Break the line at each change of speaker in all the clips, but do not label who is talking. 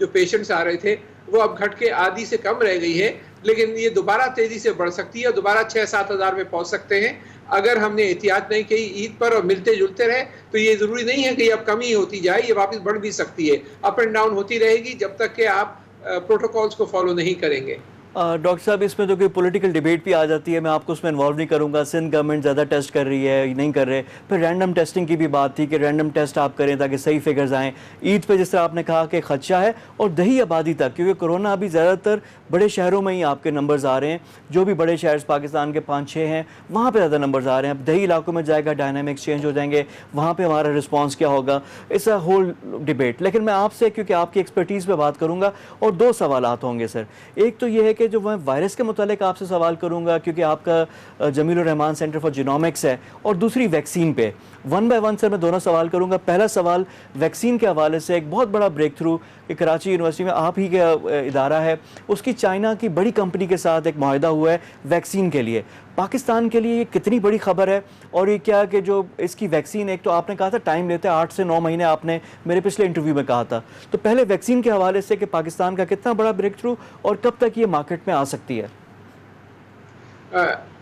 جو پیشنٹس آ رہے تھے وہ اب گھٹ کے آدھی سے کم رہ گئی ہے، لیکن یہ دوبارہ تیزی سے بڑھ سکتی ہے، دوبارہ 6-7 ہزار میں پہنچ سکتے ہیں اگر ہم نے احتیاط نہیں کی عید پر اور ملتے جلتے رہے تو یہ ضروری نہیں ہے کہ یہ اب کمی ہوتی جائے، یہ واپس بڑھ بھی سکتی ہے، اپ اینڈ ڈاؤن ہوتی رہے گی جب تک کہ آپ پروٹوکولز کو فالو نہیں کریں گے۔
ڈاکٹر صاحب اس میں تو کوئی پولیٹیکل ڈیبیٹ بھی آ جاتی ہے، میں آپ کو اس میں انوالو نہیں کروں گا، سندھ گورنمنٹ زیادہ ٹیسٹ کر رہی ہے نہیں کر رہے، پھر رینڈم ٹیسٹنگ کی بھی بات تھی کہ رینڈم ٹیسٹ آپ کریں تاکہ صحیح فگرز آئیں، عید پہ جس طرح آپ نے کہا کہ خدشہ ہے، اور دیہی آبادی تک، کیونکہ کرونا ابھی زیادہ تر بڑے شہروں میں ہی آپ کے نمبرز آ رہے ہیں، جو بھی بڑے شہر پاکستان کے 5-6 ہیں وہاں پہ زیادہ نمبرز آ رہے ہیں، اب دیہی علاقوں میں جائے گا ڈائنامکس چینج ہو جائیں گے، وہاں پہ ہمارا رسپانس کیا ہوگا، اٹس اے ہول ڈیبیٹ۔ لیکن میں آپ سے کیونکہ آپ کی ایکسپرٹیز پہ بات کروں گا اور 2 سوالات ہوں گے سر، ایک تو یہ ہے کہ جو میں وائرس کے متعلق آپ سے سوال کروں گا کیونکہ آپ کا جمیل الرحمان سینٹر فار جینومکس ہے، اور دوسری ویکسین پہ 1 بائی 1 سر میں دونوں سوال کروں گا۔ پہلا سوال ویکسین کے حوالے سے، ایک بہت بڑا بریک تھرو کہ کراچی یونیورسٹی میں آپ ہی کا ادارہ ہے، اس کی چائنا کی بڑی کمپنی کے ساتھ ایک معاہدہ ہوا ہے ویکسین کے لیے، پاکستان کے لیے یہ کتنی بڑی خبر ہے؟ اور یہ کیا کہ جو اس کی ویکسین، ایک تو آپ نے کہا تھا ٹائم لیتے 8 سے 9 مہینے، آپ نے میرے پچھلے انٹرویو میں کہا تھا، تو پہلے ویکسین کے حوالے سے کہ پاکستان کا کتنا بڑا بریک تھرو اور کب تک یہ مارکیٹ میں آ سکتی ہے؟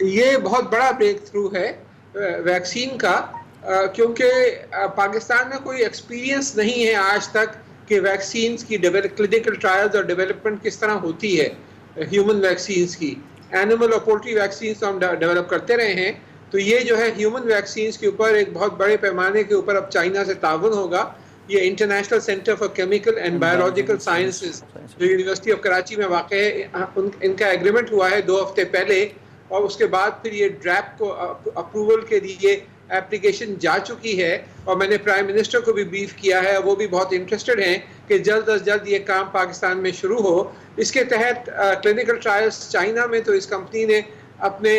یہ بہت بڑا بریک تھرو ہے ویکسین کا، کیونکہ پاکستان میں کوئی ایکسپیرینس نہیں ہے آج تک کہ ویکسینز کی کلینکل ٹرائلز اور ڈیولپمنٹ کس طرح ہوتی ہے ہیومن ویکسینز کی۔ اینیمل اور پولٹری ویکسینز تو ہم ڈیولپ کرتے رہے ہیں، تو یہ جو ہے ہیومن ویکسینز کے اوپر ایک بہت بڑے پیمانے کے اوپر اب چائنا سے تعاون ہوگا۔ یہ international centre for chemical and biological sciences جو یونیورسٹی آف کراچی میں واقع ہے، ان کا ایگریمنٹ ہوا ہے 2 ہفتے پہلے، اور اس کے بعد پھر یہ ڈریپ کو اپروول کے لیے اپلیکیشن جا چکی ہے، اور میں نے پرائم منسٹر کو بھی بریف کیا ہے، وہ بھی بہت انٹرسٹڈ ہیں کہ جلد از جلد یہ کام پاکستان میں شروع ہو۔ اس کے تحت کلینکل ٹرائلز چائنا میں تو اس کمپنی نے اپنے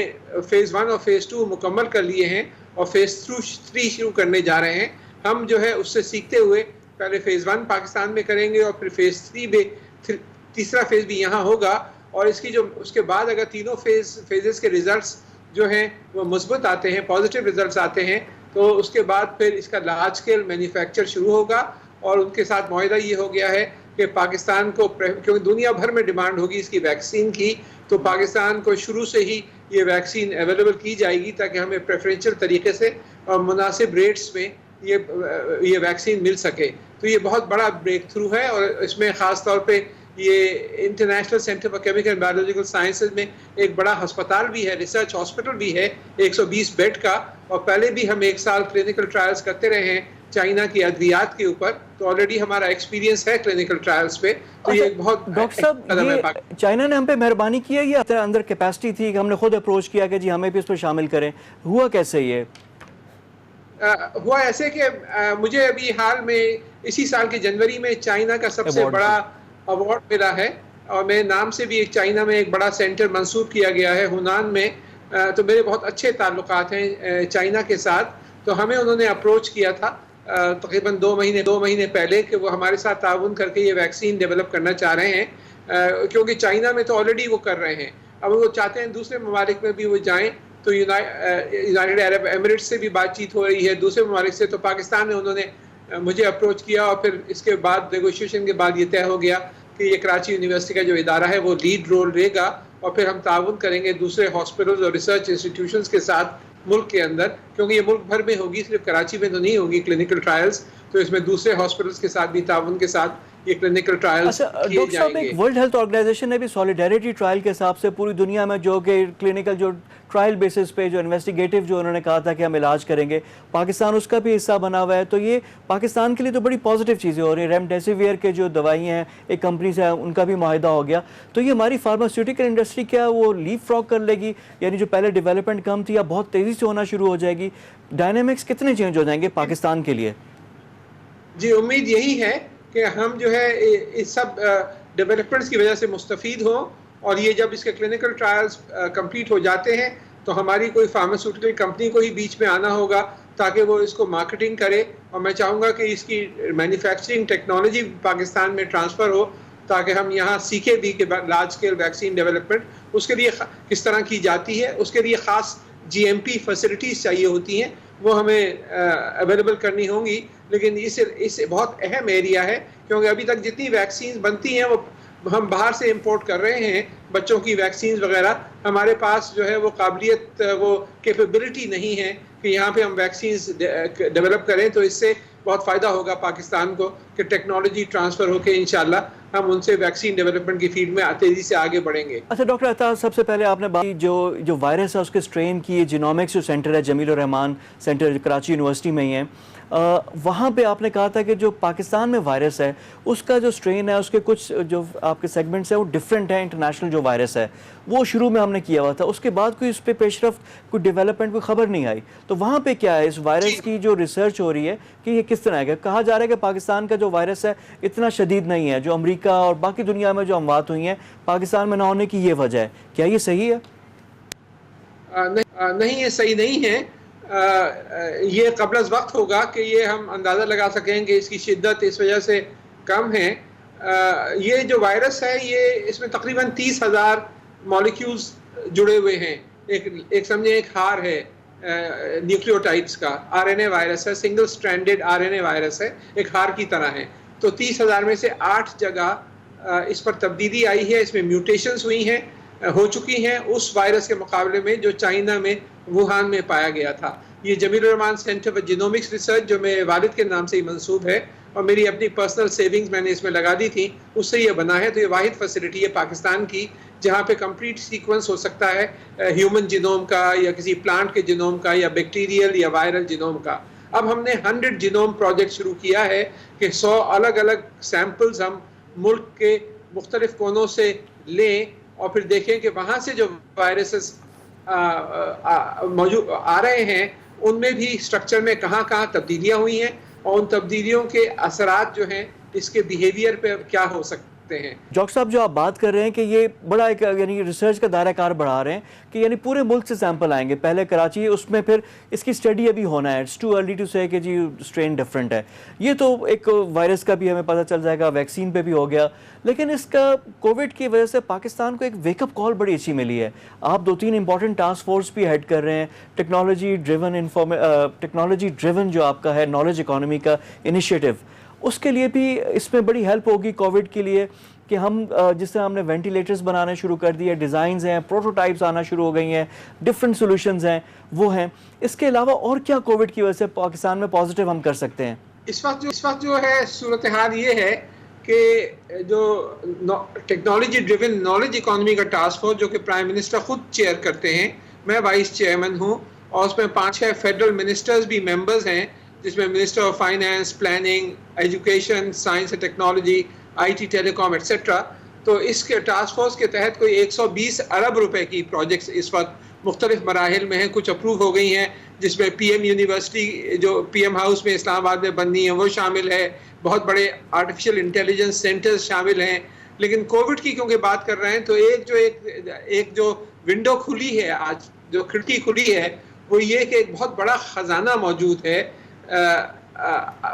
فیز 1 اور فیز 2 مکمل کر لیے ہیں اور فیز 3 شروع کرنے جا رہے ہیں۔ ہم جو ہے اس سے سیکھتے ہوئے پہلے فیز 1 پاکستان میں کریں گے اور پھر فیز 3 بھی، تیسرا فیز بھی یہاں ہوگا، اور اس کے بعد اگر تینوں فیزز کے ریزلٹس جو ہیں وہ مثبت آتے ہیں، پازیٹیو ریزلٹس آتے ہیں، تو اس کے بعد پھر اس کا لارج اسکیل مینوفیکچر شروع ہوگا، اور ان کے ساتھ معاہدہ یہ ہو گیا ہے کہ پاکستان کو، کیونکہ دنیا بھر میں ڈیمانڈ ہوگی اس کی ویکسین کی، تو پاکستان کو شروع سے ہی یہ ویکسین اویلیبل کی جائے گی تاکہ ہمیں پریفرینشیل طریقے سے اور مناسب ریٹس میں یہ ویکسین مل سکے۔ تو یہ بہت بڑا بریک تھرو ہے، اور اس میں خاص طور پہ یہ international centre for chemical and biological sciences میں ایک بڑا ہسپتال بھی ہے، ریسرچ ہاسپٹل بھی ہے 120 بیڈ کا، اور پہلے بھی ہم 1 سال کلینکل ٹرائلز کرتے رہے ہیں چائنا کی ادویات کے اوپر، تو آلریڈی ہمارا ایکسپیرینس ہے کلینکل ٹرائلز پہ، تو یہ بہت
ڈاکٹر صاحب یہ چائنا نے ہم پہ مہربانی کی ہے یا اندر کیپیسٹی تھی کہ ہم نے خود اپروچ کیا کہ جی ہمیں بھی اس پہ شامل کریں؟ ہوا کیسے یہ؟
ہوا ایسے کہ مجھے ابھی حال میں اسی سال کے جنوری میں چائنا کا سب سے بڑا ایوارڈ ملا ہے، اور میرے نام سے بھی ایک چائنا میں ایک بڑا سینٹر منسوب کیا گیا ہے ہونان میں، تو میرے بہت اچھے تعلقات ہیں چائنا کے ساتھ، تو ہمیں انہوں نے اپروچ کیا تھا تقریباً 2 مہینے پہلے کہ وہ ہمارے ساتھ تعاون کر کے یہ ویکسین ڈیولپ کرنا چاہ رہے ہیں، کیونکہ چائنا میں تو آلریڈی وہ کر رہے ہیں، اب وہ چاہتے ہیں دوسرے ممالک میں بھی وہ جائیں، تو یونائیٹڈ عرب ایمریٹس سے بھی بات چیت ہو رہی ہے، دوسرے ممالک سے، تو پاکستان میں انہوں نے مجھے اپروچ کیا، اور پھر اس کے بعد نیگوشیشن کے بعد یہ طے ہو گیا کہ یہ کراچی یونیورسٹی کا جو ادارہ ہے وہ لیڈ رول لے گا، اور پھر ہم تعاون کریں گے دوسرے ہاسپٹلز اور ریسرچ انسٹیٹیوشنز کے ساتھ ملک کے اندر، کیونکہ یہ ملک بھر میں ہوگی، صرف کراچی میں تو نہیں ہوگی کلینکل ٹرائلز، تو اس میں دوسرے ہاسپٹلز کے ساتھ بھی تعاون کے ساتھ یہ کلینکل ٹرائلز کیے
ڈاکٹر صاحب
جائیں گے۔
ایک ورلڈ ہیلتھ آرگنائزیشن نے بھی سولیڈیریٹی ٹرائل کے حساب سے پوری دنیا میں جو کہ کلینکل جو ٹرائل بیسس پہ جو انویسٹیگیٹو جو انہوں نے کہا تھا کہ ہم علاج کریں گے، پاکستان اس کا بھی حصہ بنا ہوا ہے، تو یہ پاکستان کے لیے تو بڑی پازیٹیو چیزیں ہو رہی ہیں۔ ریمڈیسیویر کے جو دوائیں ہیں ایک کمپنی سے ان کا بھی معاہدہ ہو گیا، تو یہ ہماری فارماسیوٹیکل انڈسٹری کیا وہ لیپ فراگ کر لے گی؟ یعنی جو پہلے ڈیولپمنٹ کم تھی اب بہت تیزی سے ہونا شروع ہو جائے گی، ڈائنامکس کتنے چینج ہو جائیں گے پاکستان کے لیے؟
جی امید یہی ہے کہ ہم جو ہے اس سب ڈیولپمنٹس کی وجہ سے مستفید ہوں، اور یہ جب اس کے کلینکل ٹرائلز کمپلیٹ ہو جاتے ہیں تو ہماری کوئی فارماسیوٹیکل کمپنی کو ہی بیچ میں آنا ہوگا تاکہ وہ اس کو مارکیٹنگ کرے، اور میں چاہوں گا کہ اس کی مینوفیکچرنگ ٹیکنالوجی پاکستان میں ٹرانسفر ہو تاکہ ہم یہاں سیکھے بھی کہ لارج اسکیل ویکسین ڈیولپمنٹ اس کے لیے کس طرح کی جاتی ہے، اس کے لیے خاص GMP فیسلٹیز چاہیے ہوتی ہیں، وہ ہمیں اویلیبل کرنی ہوں گی. لیکن اس بہت اہم ایریا ہے کیونکہ ابھی تک جتنی ویکسینز بنتی ہیں وہ ہم باہر سے امپورٹ کر رہے ہیں. بچوں کی ویکسینز وغیرہ ہمارے پاس جو ہے وہ قابلیت وہ کیپیبلٹی نہیں ہے کہ یہاں پہ ہم ویکسینز ڈیولپ کریں. تو اس سے بہت فائدہ ہوگا پاکستان کو کہ ٹیکنالوجی ٹرانسفر ہو کے انشاءاللہ ہم ان سے ویکسین ڈیولپمنٹ کی فیلڈ میں تیزی سے آگے بڑھیں گے.
اچھا ڈاکٹر عطا، سب سے پہلے آپ نے بات کی جو وائرس ہے اس کے اسٹرین کی، جینومکس جو سینٹر ہے جمیل الرحمان سینٹر کراچی یونیورسٹی میں ہی ہے، وہاں پہ آپ نے کہا تھا کہ جو پاکستان میں وائرس ہے اس کا جو اسٹرین ہے اس کے کچھ جو آپ کے سیگمنٹس ہیں وہ ڈفرینٹ ہیں انٹرنیشنل جو وائرس ہے وہ شروع میں ہم نے کیا ہوا تھا، اس کے بعد کوئی اس پہ پیش رفت کوئی ڈیولپمنٹ کوئی خبر نہیں آئی. تو وہاں پہ کیا ہے اس وائرس کی جو ریسرچ ہو رہی ہے کہ یہ کس طرح ہے؟ کہا جا رہا ہے کہ پاکستان کا جو وائرس ہے اتنا شدید نہیں ہے، جو امریکہ اور باقی دنیا میں جو اموات ہوئی ہیں پاکستان میں نہ ہونے کی یہ وجہ ہے. کیا یہ صحیح ہے؟
نہیں، یہ صحیح نہیں ہے. یہ قبل از وقت ہوگا کہ یہ ہم اندازہ لگا سکیں کہ اس کی شدت اس وجہ سے کم ہے. یہ جو وائرس ہے یہ اس میں تقریباً 30,000 مالیکیولز جڑے ہوئے ہیں. ایک سمجھیں ایک ہار ہے نیوکلیوٹائڈز کا، RNA وائرس ہے، سنگل سٹرینڈڈ RNA وائرس ہے، ایک ہار کی طرح ہے. تو 30,000 میں سے 8 جگہ اس پر تبدیلی آئی ہے، اس میں میوٹیشنز ہوئی ہیں، ہو چکی ہیں اس وائرس کے مقابلے میں جو چائنا میں ووہان میں پایا گیا تھا. یہ جمیل الرحمان سینٹر فار جینومکس ریسرچ جو میرے والد کے نام سے ہی منسوب ہے اور میری اپنی پرسنل سیونگز میں نے اس میں لگا دی تھی، اس سے یہ بنا ہے. تو یہ واحد فیسلٹی ہے پاکستان کی جہاں پہ کمپلیٹ سیکوینس ہو سکتا ہے ہیومن جینوم کا یا کسی پلانٹ کے جینوم کا یا بیکٹیریل یا وائرل جینوم کا. اب ہم نے 100 جینوم پروجیکٹ شروع کیا ہے کہ 100 الگ الگ سیمپلز ہم ملک کے مختلف کونوں سے لیں اور پھر دیکھیں کہ وہاں سے جو وائرسز موجود آ رہے ہیں ان میں بھی اسٹرکچر میں کہاں کہاں تبدیلیاں ہوئی ہیں اور ان تبدیلیوں کے اثرات جو ہیں اس کے بیہیویئر پہ کیا ہو سکتے ہیں.
ڈاکٹر صاحب جو آپ بات کر رہے ہیں کہ یہ بڑا ایک یعنی ریسرچ کا دائرہ کار بڑھا رہے ہیں کہ یعنی پورے ملک سے سیمپل آئیں گے، پہلے کراچی اس میں پھر اس کی اسٹڈی ابھی ہونا ہے. اٹس ٹو ارلی ٹو سے کہ جی اسٹرین ڈفرینٹ ہے. یہ تو ایک وائرس کا بھی ہمیں پتہ چل جائے گا، ویکسین پہ بھی ہو گیا، لیکن اس کا کووڈ کی وجہ سے پاکستان کو ایک ویک اپ کال بڑی اچھی ملی ہے. آپ 2-3 امپورٹنٹ ٹاسک فورس بھی ہیڈ کر رہے ہیں، ٹیکنالوجی ڈریون جو آپ کا ہے نالج اکانومی کا انیشیٹو، اس کے لیے بھی اس میں بڑی ہیلپ ہوگی کووڈ کے لیے کہ ہم جس طرح ہم نے وینٹیلیٹرز بنانے شروع کر دیے، ڈیزائنز ہیں، پروٹوٹائپس آنا شروع ہو گئی ہیں، ڈفرینٹ سولوشنز ہیں وہ ہیں. اس کے علاوہ اور کیا کووڈ کی وجہ سے پاکستان میں پازیٹیو ہم کر سکتے ہیں؟
اس وقت جو ہے صورتحال یہ ہے کہ جو ٹیکنالوجی ڈریون نالج اکانومی کا ٹاسک فورس جو کہ پرائم منسٹر خود چیئر کرتے ہیں، میں وائس چیئرمین ہوں اور اس میں 5-6 فیڈرل منسٹرز بھی ممبرز ہیں جس میں minister of finance, planning, education, science and technology, IT، telecom etcetera. تو اس کے ٹاسک فورس کے تحت کوئی 120 ارب روپے کی پروجیکٹس اس وقت مختلف مراحل میں ہیں. کچھ اپروو ہو گئی ہیں جس میں PM یونیورسٹی جو PM ہاؤس میں اسلام آباد میں بننی ہے وہ شامل ہے، بہت بڑے آرٹیفیشل انٹیلیجنس سینٹرز شامل ہیں. لیکن کووڈ کی کیونکہ بات کر رہے ہیں تو ایک جو ونڈو کھلی ہے آج، جو کھڑکی کھلی ہے وہ یہ کہ ایک بہت بڑا خزانہ موجود ہے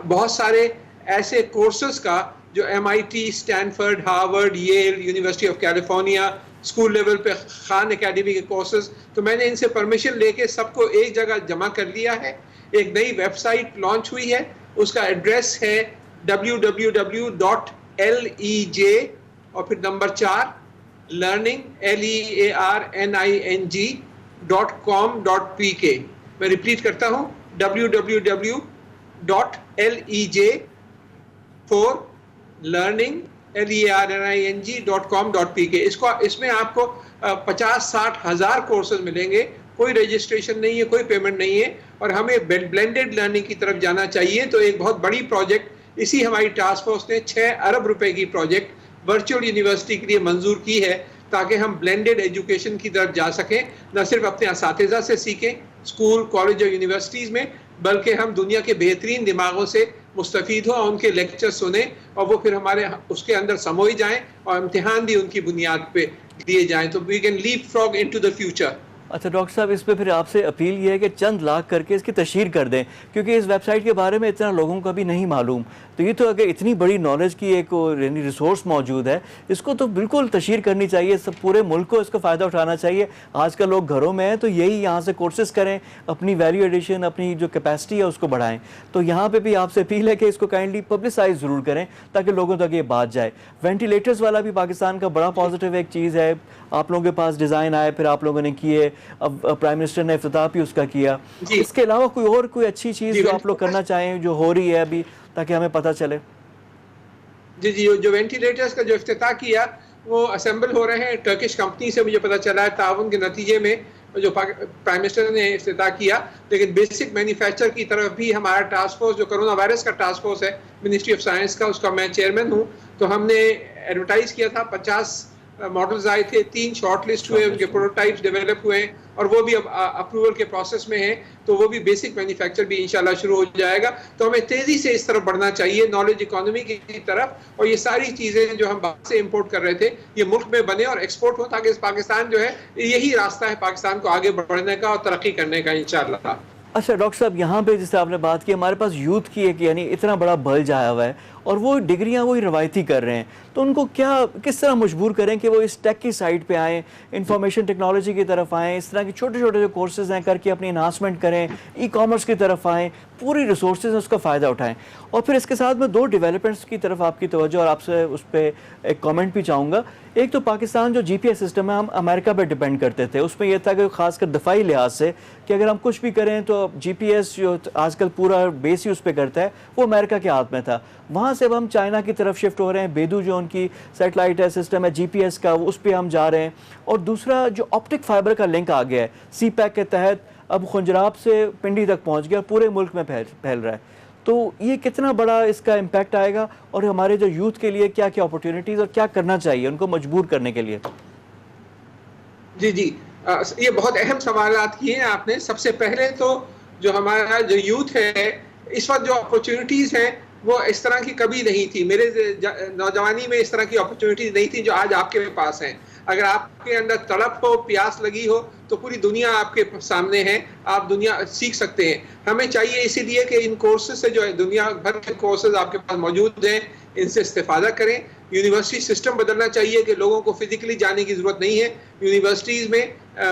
بہت سارے ایسے کورسز کا جو MIT، Stanford, Harvard, ییل، university of California, school level پہ خان اکیڈمی کے کورسز. تو میں نے ان سے پرمیشن لے کے سب کو ایک جگہ جمع کر لیا ہے. ایک نئی ویب سائٹ لانچ ہوئی ہے، اس کا ایڈریس ہے www.lej اور پھر نمبر 4 learning learning.com.pk. میں ریپیٹ کرتا ہوں www.learning.com.pk. اس میں آپ کو 50-60 ہزار کورسز ملیں گے. کوئی رجسٹریشن نہیں ہے، کوئی پیمنٹ نہیں ہے اور ہمیں بلینڈڈ لرننگ کی طرف جانا چاہیے. تو ایک بہت بڑی پروجیکٹ اسی ہماری ٹاسک فورس نے 6 ارب روپے کی پروجیکٹ ورچوئل یونیورسٹی کے لیے منظور کی ہے تاکہ ہم بلینڈڈ ایجوکیشن کی طرف جا سکیں، نہ صرف اپنے اساتذہ سے سیکھیں اسکول، کالج اور یونیورسٹیز میں، بلکہ ہم دنیا کے بہترین دماغوں سے مستفید ہوں اور ان کے لیکچر سنیں اور وہ پھر ہمارے اس کے اندر سموئے جائیں اور امتحان بھی ان کی بنیاد پہ دیے جائیں. تو we can leapfrog into the future.
اچھا ڈاکٹر صاحب، اس پہ پھر آپ سے اپیل یہ ہے کہ چند لاکھ کر کے اس کی تشہیر کر دیں، کیونکہ اس ویب سائٹ کے بارے میں اتنا لوگوں کو بھی نہیں معلوم. تو یہ تو اگر اتنی بڑی نالج کی ایک یعنی ریسورس موجود ہے، اس کو تو بالکل تشہیر کرنی چاہیے، سب پورے ملک کو اس کا فائدہ اٹھانا چاہیے. آج کل لوگ گھروں میں ہیں تو یہی یہاں سے کورسز کریں، اپنی ویلیو ایڈیشن، اپنی جو کیپیسٹی ہے اس کو بڑھائیں. تو یہاں پہ بھی آپ سے اپیل ہے کہ اس کو کائنڈلی پبلسائز ضرور کریں تاکہ لوگوں تک یہ بات جائے. وینٹیلیٹرز والا بھی پاکستان کا بڑا پازیٹیو ایک چیز ہے. آپ لوگوں کے پاس ڈیزائن آئے، پھر آپ لوگوں نے کیے، اب پرائم منسٹر نے افتتاح بھی اس کا کیا.
جی
اس کے علاوہ کوئی اچھی چیز
جی
جو آپ لوگ کرنا چاہیں جو ہو رہی ہے ابھی، تاکہ ہمیں پتہ چلے؟
جی جو وینٹیلیٹرز کا جو افتتاح کیا وہ اسمبل ہو رہے ہیں ٹرکش کمپنی سے، مجھے پتہ چلا ہے تعاون کے نتیجے میں جو پرائم منسٹر نے افتتاح کیا. لیکن بیسک مینوفیکچر کی طرف بھی ہمارا ٹاسک فورس جو کرونا وائرس کا ٹاسک فورس ہے منسٹری آف سائنس کا، اس کا میں چیئرمین ہوں. تو ہم نے ایڈورٹائز کیا تھا، 50 ماڈلز آئے تھے، 3 شارٹ لسٹ ہوئے، ان کے پروٹوٹائپس ڈیولپ ہوئے ہیں اور وہ بھی اب اپروول کے پروسیس میں ہیں. تو وہ بھی بیسک مینوفیکچر بھی انشاءاللہ شروع ہو جائے گا. تو ہمیں تیزی سے اس طرف بڑھنا چاہیے، نالج اکانومی کی طرف. اور یہ ساری چیزیں جو ہم باہر سے امپورٹ کر رہے تھے یہ ملک میں بنے اور ایکسپورٹ ہو، تاکہ پاکستان جو ہے یہی راستہ ہے پاکستان کو آگے بڑھنے کا اور ترقی کرنے کا انشاءاللہ.
اچھا ڈاکٹر صاحب، یہاں پہ جس سے آپ نے بات کی، ہمارے پاس یوتھ کی ایک یعنی اتنا بڑا بلج آیا ہوا ہے اور وہ ڈگریاں وہی روایتی کر رہے ہیں. تو ان کو کس طرح مجبور کریں کہ وہ اس ٹیک کی سائڈ پہ آئیں، انفارمیشن ٹیکنالوجی کی طرف آئیں، اس طرح کے چھوٹے چھوٹے جو کورسز ہیں کر کے اپنی انہانسمنٹ کریں، ای کامرس کی طرف آئیں، پوری ریسورسز ہیں اس کا فائدہ اٹھائیں. اور پھر اس کے ساتھ میں 2 ڈیولپمنٹس کی طرف آپ کی توجہ اور آپ سے اس پہ ایک کامنٹ بھی چاہوں گا. ایک تو پاکستان جو جی پی ایس سسٹم ہے، ہم امریکہ پہ ڈیپینڈ کرتے تھے. اس میں یہ تھا کہ خاص کر دفاعی لحاظ سے کہ اگر ہم کچھ بھی کریں تو جی پی ایس جو آج کل پورا بیس ہی اس پہ کرتا ہے وہ امریکہ کے ہاتھ میں تھا. وہاں سے اب ہم چائنا کی طرف شفٹ ہو رہے ہیں. بیدو جو ان کی سیٹلائٹ ہے سسٹم ہے جی پی ایس کا، اس پہ ہم جا رہے ہیں. اور دوسرا جو آپٹک فائبر کا لنک آ گیا ہے سی پیک کے تحت، اب خنجراب سے پنڈی تک پہنچ گیا، پورے ملک میں پھیل رہا ہے. تو یہ کتنا بڑا اس کا امپیکٹ آئے گا اور ہمارے جو یوتھ کے لیے کیا کیا اپورچونیٹیز اور کیا کرنا چاہیے ان کو مجبور کرنے کے لیے؟
جی یہ بہت اہم سوالات کیے ہیں آپ نے. سب سے پہلے تو جو ہمارا جو یوتھ ہے اس وقت جو اپورچونیٹیز ہیں وہ اس طرح کی کبھی نہیں تھی. میرے نوجوانی میں اس طرح کی اپورچونیٹیز نہیں تھی جو آج آپ کے پاس ہیں. اگر آپ کے اندر تڑپ ہو، پیاس لگی ہو تو پوری دنیا آپ کے سامنے ہے، آپ دنیا سیکھ سکتے ہیں. ہمیں چاہیے اسی لیے کہ ان کورسز سے جو ہے دنیا بھر کے کورسز آپ کے پاس موجود ہیں، ان سے استفادہ کریں. یونیورسٹی سسٹم بدلنا چاہیے کہ لوگوں کو فزیکلی جانے کی ضرورت نہیں ہے یونیورسٹیز میں،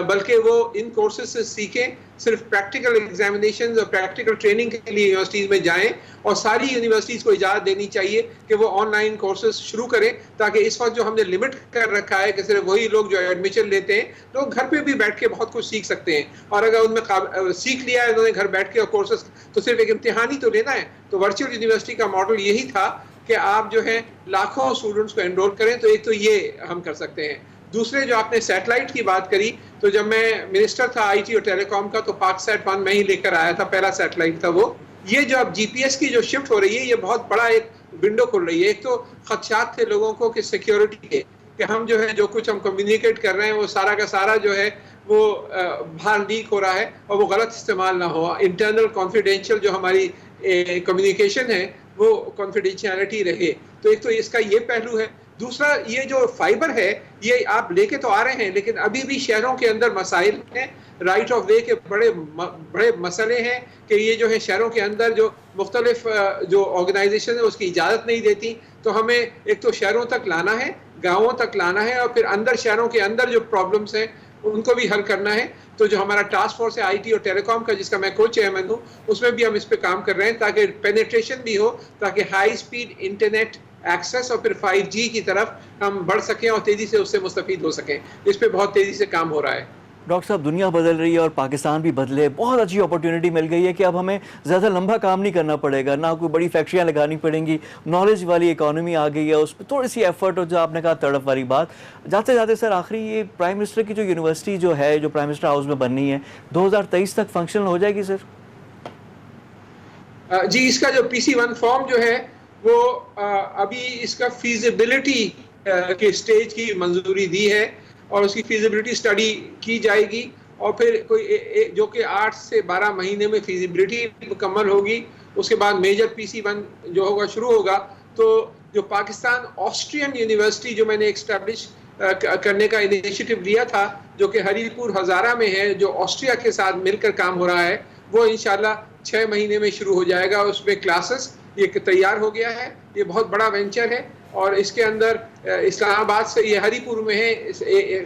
بلکہ وہ ان کورسز سے سیکھیں. صرف پریکٹیکل ایگزامینیشنز اور پریکٹیکل ٹریننگ کے لیے یونیورسٹیز میں جائیں. اور ساری یونیورسٹیز کو اجازت دینی چاہیے کہ وہ آن لائن کورسز شروع کریں، تاکہ اس وقت جو ہم نے لمٹ کر رکھا ہے کہ صرف وہی لوگ جو ایڈمیشن لیتے ہیں، لوگ گھر پہ بھی بیٹھ کے بہت کچھ سیکھ سکتے ہیں. اور اگر ان میں سیکھ لیا ہے انہوں نے گھر بیٹھ کے کورسز، تو صرف ایک امتحان ہی تو لینا ہے. تو ورچوئل یونیورسٹی کا ماڈل یہی تھا کہ آپ جو ہے لاکھوں اسٹوڈنٹس کو انرول کریں. تو ایک تو یہ ہم کر سکتے ہیں. دوسرے جو آپ نے سیٹلائٹ کی بات کری، تو جب میں منسٹر تھا آئی ٹی اور ٹیلی کام کا تو پاک سیٹ 1 میں ہی لے کر آیا تھا، پہلا سیٹلائٹ تھا وہ. یہ جو اب جی پی ایس کی جو شفٹ ہو رہی ہے یہ بہت بڑا ایک ونڈو کھل رہی ہے. ایک تو خدشات تھے لوگوں کو کہ سیکیورٹی کے، کہ ہم جو ہے جو کچھ ہم کمیونیکیٹ کر رہے ہیں وہ سارا کا سارا جو ہے وہ باہر لیک ہو رہا ہے اور وہ غلط استعمال نہ ہو. انٹرنل کانفیڈینشیل جو ہماری کمیونیکیشن ہے وہ کانفیڈینشیلٹی رہے. تو ایک تو اس کا یہ پہلو ہے. دوسرا یہ جو فائبر ہے یہ آپ لے کے تو آ رہے ہیں، لیکن ابھی بھی شہروں کے اندر مسائل ہیں. رائٹ آف وے کے بڑے مسئلے ہیں کہ یہ جو ہے شہروں کے اندر جو مختلف جو آرگنائزیشن ہے اس کی اجازت نہیں دیتی. تو ہمیں ایک تو شہروں تک لانا ہے، گاؤں تک لانا ہے، اور پھر اندر شہروں کے اندر جو پرابلمس ہیں ان کو بھی حل کرنا ہے. تو جو ہمارا ٹاسک فورس ہے آئی ٹی اور ٹیلی کام کا، جس کا میں کو چیئرمین ہوں، اس میں بھی ہم اس پہ کام کر رہے ہیں تاکہ پینیٹریشن بھی ہو، تاکہ ہائی اسپیڈ انٹرنیٹ ایکسیس اور پھر 5G کی طرف ہم بڑھ سکیں اور تیزی سے اس سے مستفید ہو سکیں. اس پہ بہت تیزی سے کام ہو رہا ہے.
ڈاکٹر صاحب، دنیا بدل رہی ہے اور پاکستان بھی بدلے. بہت اچھی اپورچونٹی مل گئی ہے کہ اب ہمیں زیادہ لمبا کام نہیں کرنا پڑے گا، نہ کوئی بڑی فیکٹریاں لگانی پڑیں گی. نالج والی اکانومی آ گئی ہے، اس پہ تھوڑی سی ایفرٹ، اور جو آپ نے کہا تڑپ والی بات. جاتے جاتے سر آخری یہ پرائم منسٹر کی جو یونیورسٹی جو ہے جو پرائم منسٹر ہاؤس میں بننی ہے 2023 تک فنکشنل ہو جائے گی سر؟
جی اس کا جو PC1 فارم جو ہے وہ ابھی اس کا فیزیبلٹی کے سٹیج کی منظوری دی ہے اور اس کی فیزیبلٹی سٹڈی کی جائے گی. اور پھر کوئی جو کہ 8 سے 12 مہینے میں فیزیبلٹی مکمل ہوگی. اس کے بعد میجر PC1 جو ہوگا شروع ہوگا. تو جو پاکستان آسٹرین یونیورسٹی جو میں نے اسٹیبلش کرنے کا انیشیٹو لیا تھا جو کہ ہری پور ہزارہ میں ہے، جو آسٹریا کے ساتھ مل کر کام ہو رہا ہے، وہ انشاءاللہ 6 مہینے میں شروع ہو جائے گا. اس میں کلاسز یہ تیار ہو گیا ہے. یہ بہت بڑا وینچر ہے اور اس کے اندر اسلام آباد سے، یہ ہری پور میں ہے،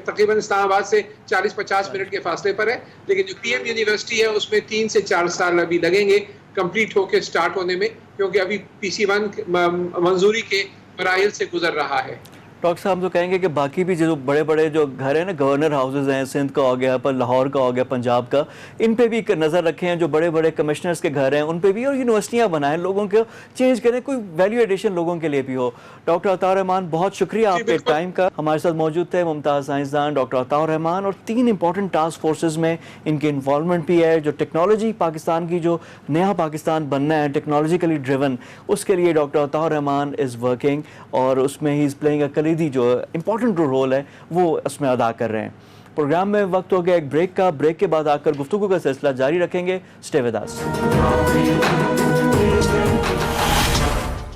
تقریباً اسلام آباد سے 40-50 منٹ کے فاصلے پر ہے، لیکن جو پی ایم یونیورسٹی ہے اس میں 3 سے 4 سال ابھی لگیں گے کمپلیٹ ہو کے سٹارٹ ہونے میں، کیونکہ ابھی PC1 منظوری کے مراحل سے گزر رہا ہے.
ڈاکٹر صاحب تو کہیں گے کہ باقی بھی جو بڑے بڑے جو گھر ہیں نا، گورنر ہاؤسز ہیں، سندھ کا ہو گیا، پر لاہور کا ہو گیا، پنجاب کا، ان پہ بھی نظر رکھیں. جو بڑے بڑے کمشنرز کے گھر ہیں ان پہ بھی، اور یونیورسٹیاں بنائیں، لوگوں کو چینج کریں، کوئی ویلیو ایڈیشن لوگوں کے لیے بھی ہو. ڈاکٹر عطاء الرحمان، بہت شکریہ آپ کے ٹائم کا. ہمارے ساتھ موجود تھے ممتاز سائنسدان ڈاکٹر عطاء الرحمان، اور 3 امپورٹنٹ ٹاسک فورسز میں ان کی انوالومنٹ بھی ہے. جو ٹیکنالوجی پاکستان کی، جو نیا پاکستان بننا ہے ٹیکنالوجیکلی ڈریون، اس کے لیے doctor Ata Rahman is working, اور اس میں ہی از پلینگ اے کلیدی جو امپورٹنٹ رول ہے وہ اس میں ادا کر رہے ہیں. پروگرام میں وقت ہو گیا ایک بریک کا. بریک کے بعد آ کر گفتگو کا سلسلہ جاری رکھیں گے. Stay with us.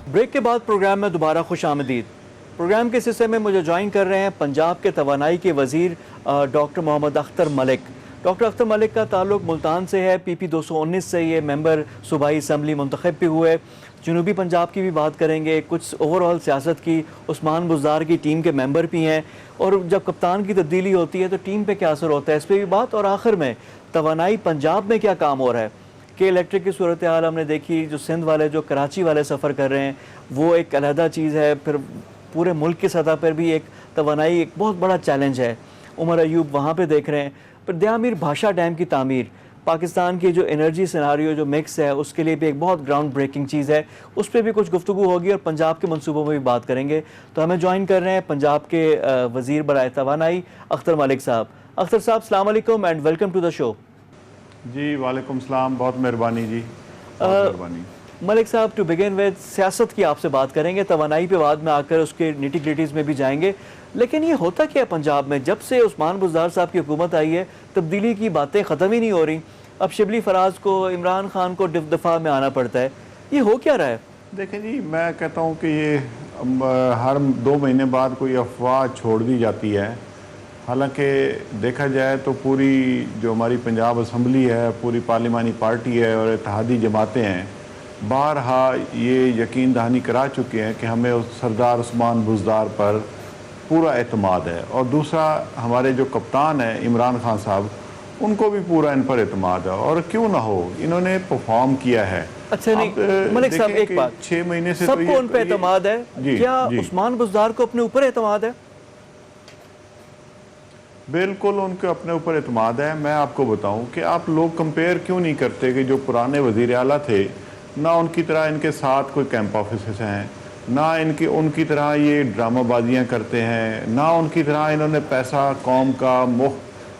بریک کے بعد پروگرام میں دوبارہ خوش آمدید. پروگرام کے حصے میں مجھے جوائن کر رہے ہیں پنجاب کے توانائی کے وزیر ڈاکٹر محمد اختر ملک. ڈاکٹر اختر ملک کا تعلق ملتان سے ہے. PP 219 سے یہ ممبر صوبائی اسمبلی منتخب بھی ہوئے. جنوبی پنجاب کی بھی بات کریں گے، کچھ اوور آل سیاست کی. عثمان بزدار کی ٹیم کے ممبر بھی ہیں، اور جب کپتان کی تبدیلی ہوتی ہے تو ٹیم پہ کیا اثر ہوتا ہے، اس پہ بھی بات. اور آخر میں توانائی پنجاب میں کیا کام ہو رہا ہے. کہ الیکٹرک کی صورتحال ہم نے دیکھی، جو سندھ والے، جو کراچی والے سفر کر رہے ہیں، وہ ایک علیحدہ چیز ہے. پھر پورے ملک کی سطح پر بھی ایک توانائی ایک بہت بڑا چیلنج ہے. عمر ایوب وہاں پہ دیکھ رہے ہیں. پھر دیامیر بھاشا ڈیم کی تعمیر، پاکستان کی جو انرجی سیناریو جو مکس ہے اس کے لیے بھی ایک بہت گراؤنڈ بریکنگ چیز ہے. اس پہ بھی کچھ گفتگو ہوگی، اور پنجاب کے منصوبوں میں بھی بات کریں گے. تو ہمیں جوائن کر رہے ہیں پنجاب کے وزیر برائے توانائی اختر ملک صاحب. اختر صاحب السلام علیکم اینڈ ویلکم ٹو دا شو.
جی وعلیکم السلام، بہت مہربانی جی، بہت مہربانی.
ملک صاحب، ٹو بگن ود، سیاست کی آپ سے بات کریں گے، توانائی پہ بعد میں آ کر اس کے نیٹی گریٹیز میں بھی جائیں گے. لیکن یہ ہوتا کیا ہے پنجاب میں؟ جب سے عثمان بزدار صاحب کی حکومت آئی ہے تبدیلی کی باتیں ختم ہی نہیں ہو رہی. اب شبلی فراز کو، عمران خان کو دفاع میں آنا پڑتا ہے. یہ ہو کیا رہا ہے؟
دیکھیں جی، میں کہتا ہوں کہ یہ ہر 2 مہینے بعد کوئی افواہ چھوڑ دی جاتی ہے. حالانکہ دیکھا جائے تو پوری جو ہماری پنجاب اسمبلی ہے، پوری پارلیمانی پارٹی ہے اور اتحادی جماعتیں ہیں، بارہا یہ یقین دہانی کرا چکے ہیں کہ ہمیں اس سردار عثمان بزدار پر پورا اعتماد ہے. اور دوسرا، ہمارے جو کپتان ہیں عمران خان صاحب، ان کو بھی پورا ان پر اعتماد ہے. اور کیوں نہ ہو، انہوں نے پرفارم کیا ہے.
اچھا نہیں ملک صاحب، ایک بات،
6 مہینے سے
سب کو ان پہ اعتماد ہے، کیا عثمان بزدار کو اپنے اوپر اعتماد ہے؟
بالکل ان کے اپنے اوپر اعتماد ہے. میں آپ کو بتاؤں کہ آپ لوگ کمپیئر کیوں نہیں کرتے کہ جو پرانے وزیر اعلیٰ تھے، نہ ان کی طرح ان کے ساتھ کوئی کیمپ آفیسز ہیں، نہ ان کی طرح یہ ڈرامہ بازیاں کرتے ہیں، نہ ان کی طرح انہوں نے پیسہ قوم کا